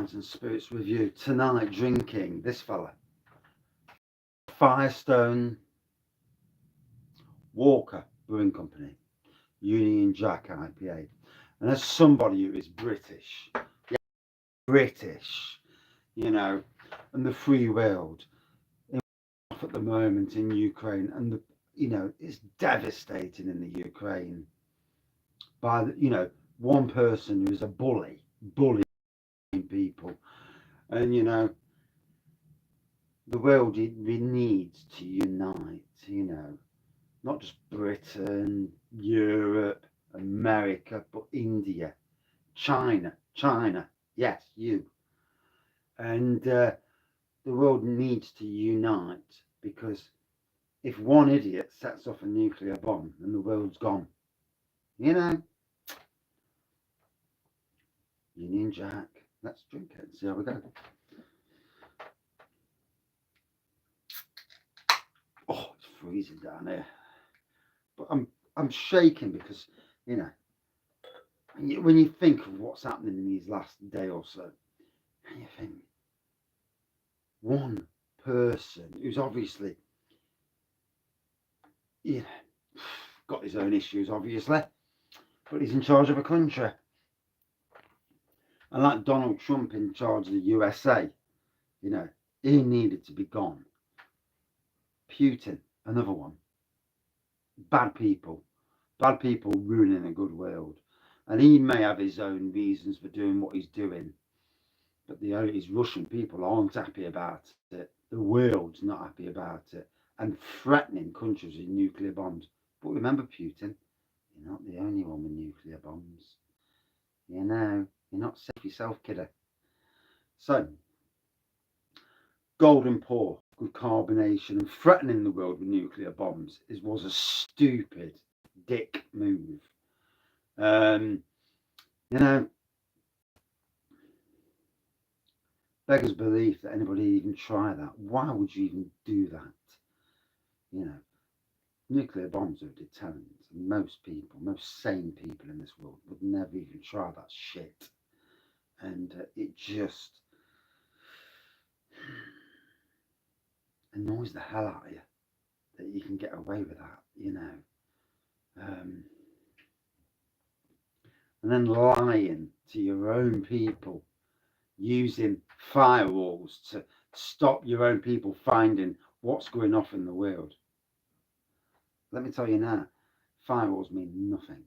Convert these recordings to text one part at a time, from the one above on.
wines and spirits review. Tonight, drinking this fella, Firestone Walker Brewing Company, Union Jack IPA. And as somebody who is British, yeah, British, you know, and the free world at the moment in Ukraine, and the, you know, it's devastating in the Ukraine by the, you know, one person who is a bullying people, and you know, the world needs to unite, you know, not just Britain, Europe, America, but India, China, yes, you. And the world needs to unite, because if one idiot sets off a nuclear bomb, then the world's gone. You know? Union Jack. Let's drink it and see how we go. Oh, it's freezing down here. But I'm shaking because, you know, when you think of what's happening in these last day or so, and you think, one person who's obviously, you know, got his own issues, obviously, but he's in charge of a country. And like Donald Trump in charge of the USA, you know, he needed to be gone. Putin, another one. Bad people ruining a good world. And he may have his own reasons for doing what he's doing, but his Russian people aren't happy about it. The world's not happy about it, and threatening countries with nuclear bombs. But remember, Putin, you're not the only one with nuclear bombs. You know, you're not safe yourself, kiddo. So, golden pour, good carbonation, and threatening the world with nuclear bombs was a stupid dick move. You know, beggars belief that anybody even try that. Why would you even do that? You know, nuclear bombs are a deterrent. Most people, most sane people in this world would never even try that shit. And it just annoys the hell out of you that you can get away with that, you know. And then lying to your own people, using firewalls to stop your own people finding what's going on in the world. Let me tell you now, firewalls mean nothing.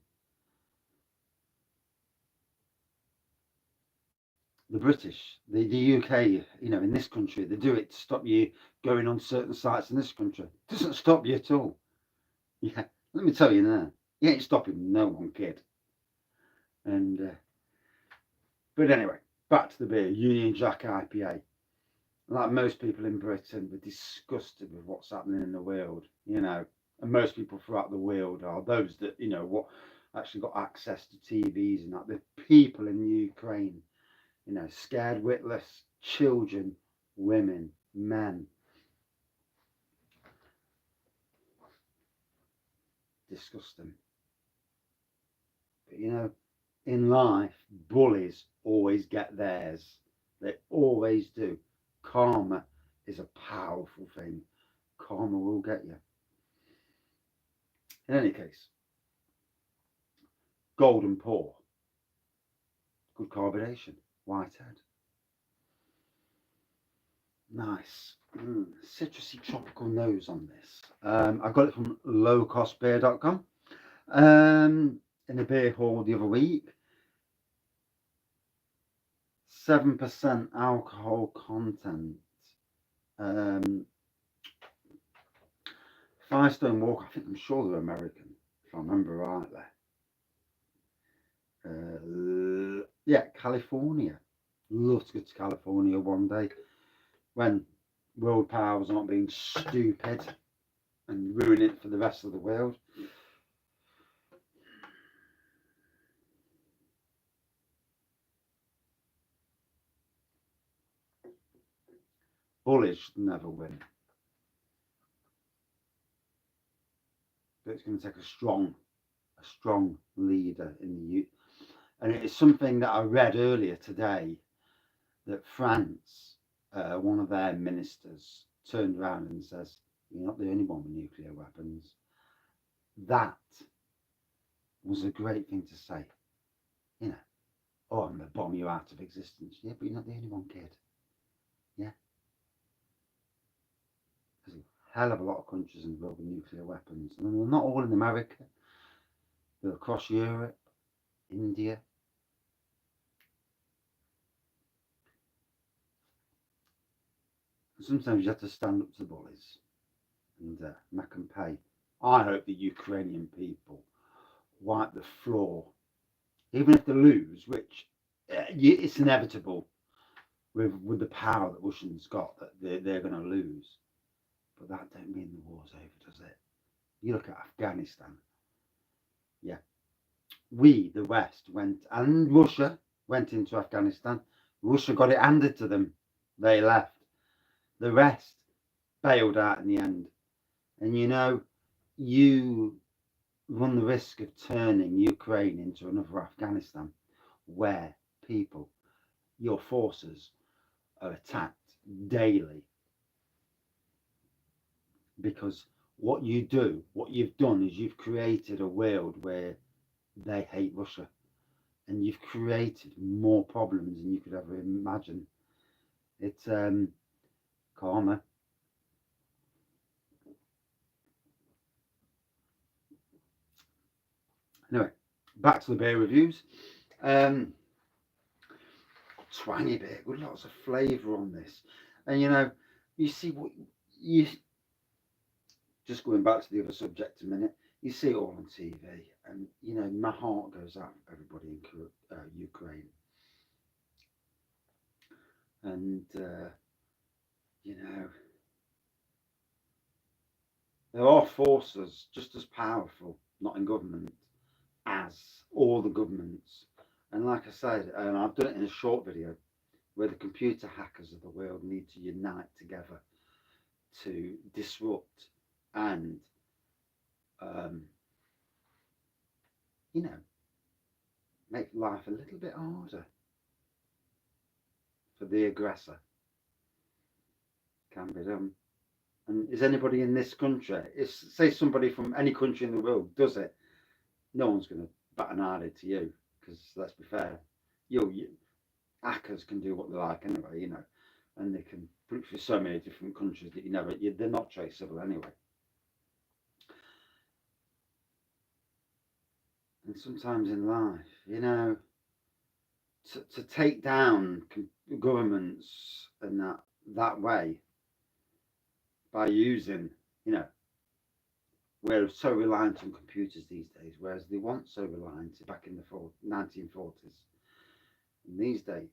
The British, the UK, you know, in this country, they do it to stop you going on certain sites in this country. It doesn't stop you at all. Yeah, let me tell you now, you ain't stopping no one, kid. And but anyway, back to the beer, Union Jack IPA. Like most people in Britain, we're disgusted with what's happening in the world, you know. And most people throughout the world are those that, you know, what actually got access to TVs and that. The people in Ukraine, you know, scared witless, children, women, men. Disgusting. But you know, in life, bullies always get theirs. They always do. Karma is a powerful thing. Karma will get you. In any case, golden pour, good carbonation, whitehead, nice, citrusy tropical nose on this. I got it from lowcostbeer.com in a beer hall the other week. 7% alcohol content. Firestone Walker, I'm sure they're American, if I remember rightly. Yeah, California. Love to go to California one day when world powers are not being stupid and ruin it for the rest of the world. Bullies never win. But it's going to take a strong leader in the youth. And it is something that I read earlier today that France, one of their ministers, turned around and says, "You're not the only one with nuclear weapons." That was a great thing to say. You know, oh, I'm going to bomb you out of existence. Yeah, but you're not the only one, kid. Yeah. There's a hell of a lot of countries in the world with nuclear weapons. And they're not all in America. They're across Europe, India. And sometimes you have to stand up to the bullies and make them pay. I hope the Ukrainian people wipe the floor, even if they lose, which it's inevitable with the power that Russians got, that they're going to lose. But that don't mean the war's over, does it? You look at Afghanistan. Yeah, we, the West, went, and Russia went into Afghanistan. Russia got it handed to them. They left. The rest bailed out in the end. And you know, you run the risk of turning Ukraine into another Afghanistan where people, your forces, are attacked daily. Because what you've done is you've created a world where they hate Russia. And you've created more problems than you could ever imagine. It's karma. Anyway, back to the beer reviews. Twangy beer, good, lots of flavour on this. And you know, you see what you just going back to the other subject a minute. You see it all on TV, and you know, my heart goes out for everybody in Ukraine. And you know, there are forces just as powerful, not in government, as all the governments. And like I said, and I've done it in a short video, where the computer hackers of the world need to unite together to disrupt and, you know, make life a little bit harder for the aggressor. Can be done. And is anybody in this country, say somebody from any country in the world does it, no one's going to bat an eyelid to you, because let's be fair, you hackers can do what they like anyway, you know, and they can put it through so many different countries that they're not traceable anyway. And sometimes in life, you know, to take down governments and that way by using, you know, we're so reliant on computers these days, whereas they weren't so reliant back in the 1940s. And these days,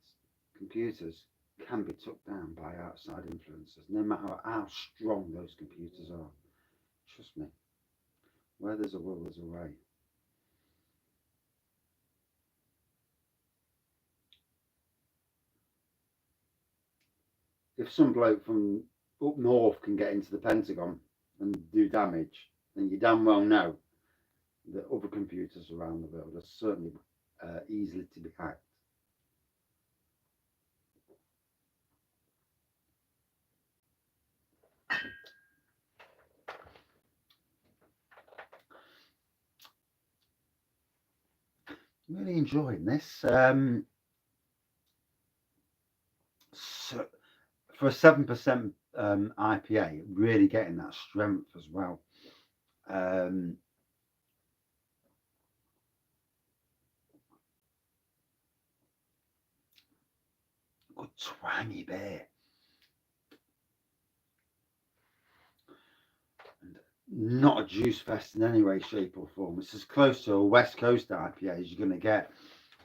computers can be took down by outside influences, no matter how strong those computers are. Trust me, where there's a will, there's a way. If some bloke from up north can get into the Pentagon and do damage, then you damn well know that other computers around the world are certainly easily to be hacked. Really enjoying this. So for a 7% IPA, really getting that strength as well. Good twangy beer. And not a juice fest in any way, shape, or form. It's as close to a West Coast IPA as you're going to get.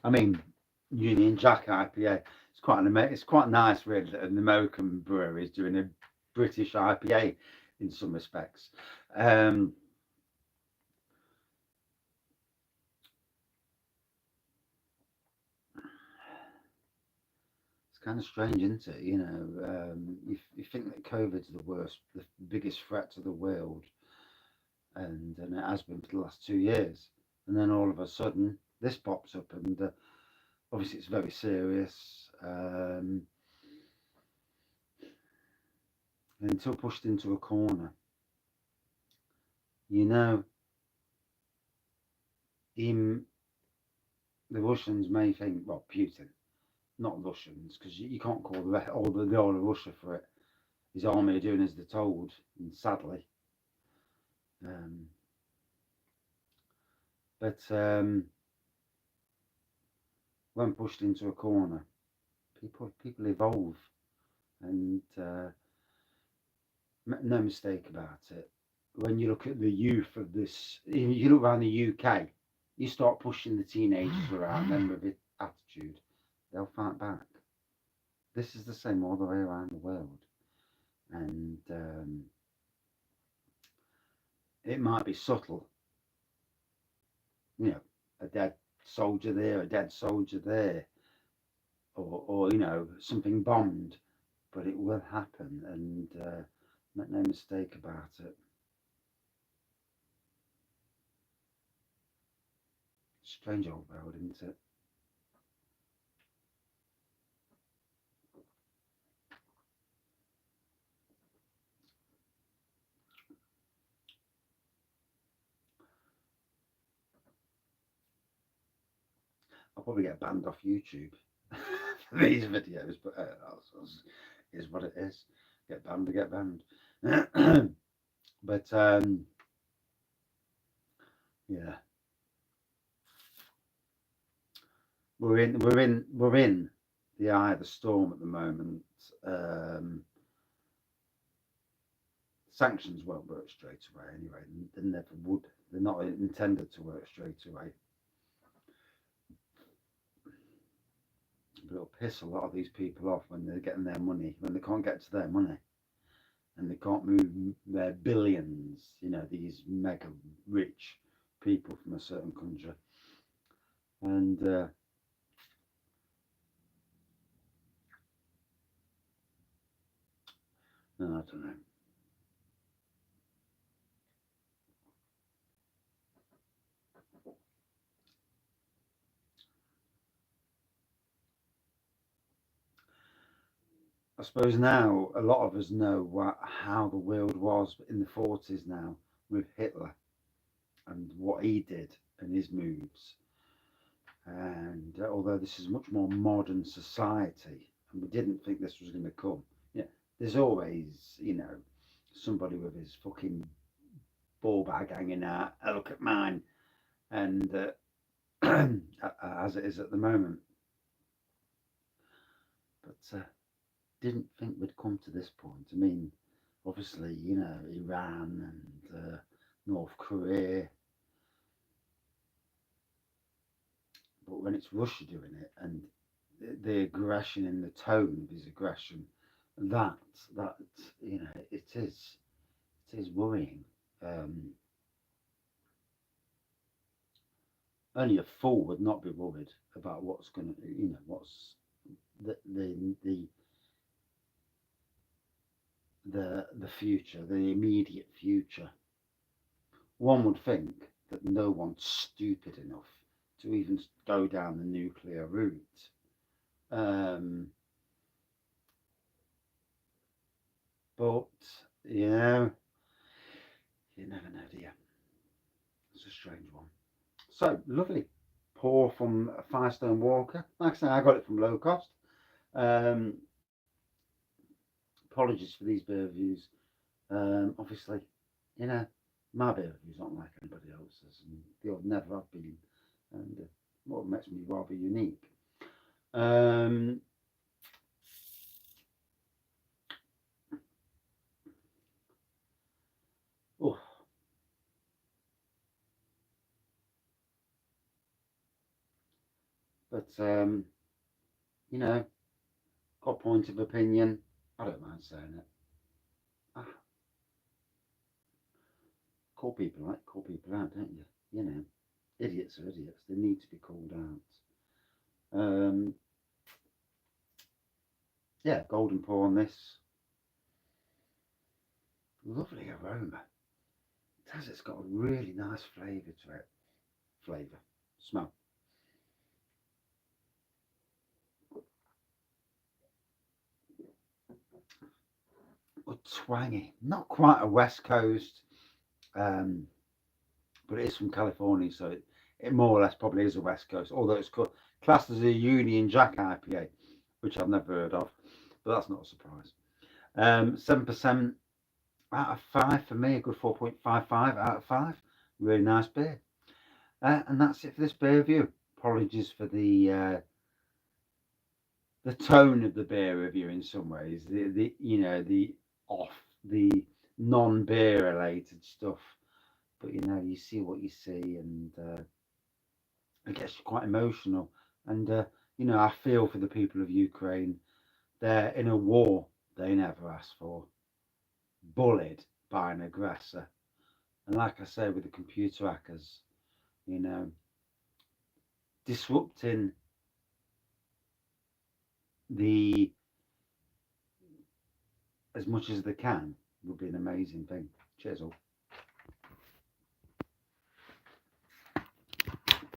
I mean, Union Jack IPA. It's quite nice, really, that an American brewery is doing a British IPA in some respects. It's kind of strange, isn't it? You know, you think that COVID's the biggest threat to the world, and it has been for the last 2 years. And then all of a sudden, this pops up, and obviously it's very serious. until pushed into a corner. You know, the Russians may think, well, Putin, not Russians, because you can't call the whole of Russia for it. His army are doing as they're told, and sadly. But when pushed into a corner, people evolve, and no mistake about it. When you look at the youth of this, you look around the UK, you start pushing the teenagers around them with attitude, they'll fight back. This is the same all the way around the world, and it might be subtle, you know, a dead soldier there, a dead soldier there, or you know, something bombed, but it will happen, and make no mistake about it. Strange old world, isn't it? I'll probably get banned off YouTube for these videos, but is what it is. Get banned to get banned. But yeah, we're in the eye of the storm at the moment. Sanctions won't work straight away anyway. They never would. They're not intended to work straight away. But it'll piss a lot of these people off when they're getting their money, when they can't get to their money, and they can't move their billions. You know, these mega rich people from a certain country, and no, I don't know. I suppose now a lot of us know how the world was in the 40s now with Hitler and what he did and his moves. And although this is a much more modern society, and we didn't think this was going to come, yeah, there's always, you know, somebody with his fucking ball bag hanging out. Oh, look at mine, and as it is at the moment. But didn't think we'd come to this point. I mean, obviously, you know, Iran and North Korea, but when it's Russia doing it and the aggression and the tone of his aggression, that you know, it is worrying. Um, Only a fool would not be worried about what's going to, you know, what's the the future, the immediate future. One would think that no one's stupid enough to even go down the nuclear route. Um, but you know, you never know, do you? It's a strange one. So lovely. Pour from Firestone Walker. Like I say, I got it from low cost. Um, Apologies for these beer reviews. Obviously, you know, my beer reviews aren't like anybody else's, and they would never have been. And what makes me rather unique. Um, oh, but you know, got a point of opinion. I don't mind saying it. Ah, call people out, call people out, don't you? You know, idiots are idiots. They need to be called out. Yeah, golden pour on this. Lovely aroma. It has. It's got a really nice flavour to it. Flavour, smell. twangy, not quite a West Coast, but it is from California, so it more or less probably is a West Coast, although it's classed as a Union Jack IPA, which I've never heard of, but that's not a surprise. 7% out of 5 for me, a good 4.55 out of 5. Really nice beer. And that's it for this beer review. Apologies for the tone of the beer review in some ways. The the non-beer related stuff. But you see what you see, and it gets quite emotional. And I feel for the people of Ukraine. They're in a war they never asked for, bullied by an aggressor. And like I say, with the computer hackers, disrupting the as much as they can would be an amazing thing. Cheers all.